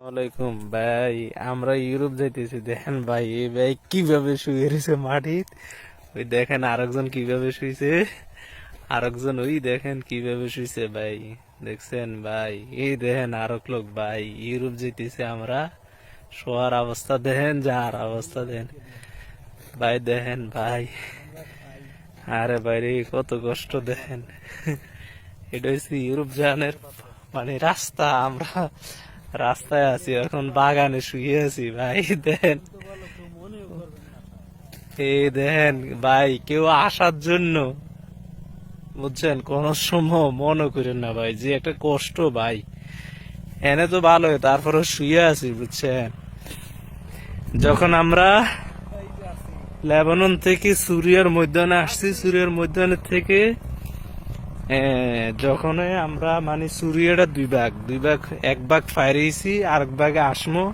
ওয়ালাইকুম ভাই, আমরা ইউরোপ যাইতেছি। দেখেন ভাই, এই ভাই কিভাবে শুয়ে রয়েছে মাটিত। ওই দেখেন আরেকজন কিভাবে শুইছে, আরেকজন ওই দেখেন কিভাবে শুইছে ভাই। দেখছেন ভাই, এই দেখেন আরেক লোক ভাই। ইউরোপ যাইতেছি আমরা, শোয়ার অবস্থা দেখেন, যার অবস্থা দেখেন ভাই। দেখেন ভাই, আরে ভাই রে, কত কষ্ট দেখেন। এটা হচ্ছে ইউরোপ জানের মানে রাস্তা। আমরা রাস্তায় আছি এখন, বাগানে শুয়ে আছি ভাই। দেখেন, এই দেখেন ভাই, কেউ আসার জন্য বুঝছেন কোন সময় মনে করেন না ভাই, যে একটা কষ্ট ভাই। এনে তো ভালো, তারপরে শুয়ে আছি বুঝছেন। যখন আমরা লেবানন থেকে সুরিয়ার ময়দানে আসছি, সুরিয়ার ময়দানের থেকে যখন আমরা মানে সুরিয়াটা দুই ভাগ, এক ভাগ ফায়ারিয়েছি, আরেক ভাগে আসমো।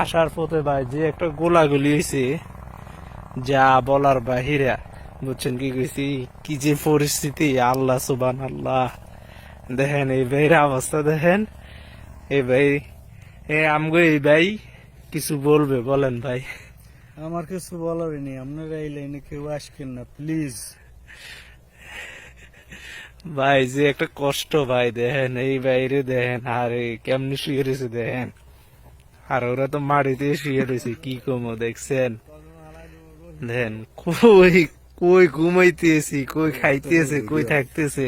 আসার পথে ভাই যে একটা গোলাগুলি হয়েছে, যা বলার বাহিরা। বুঝছেন কি কইছি, কি যে পরিস্থিতি, আল্লাহ সুবান আল্লাহ। দেখেন এই ভাইয়ের অবস্থা দেখেন। এই ভাই, আমগো এই ভাই কিছু বলবে, বলেন ভাই। আমার কিছু বলার নেই, আপনারা এই লাইনে কেউ আসবেন না প্লিজ। ভাই যে একটা কষ্ট ভাই, দেখেন এই বাইরে দেখেন, আরে কেমনি শুয়ে রয়েছে দেখেন। আর ওরা তো মাটিতে শুয়ে রয়েছে, কি কমো দেখছেন। দেখেন কই কই ঘুমাইতেছি, কই খাইতেছে, কই থাকতেছে।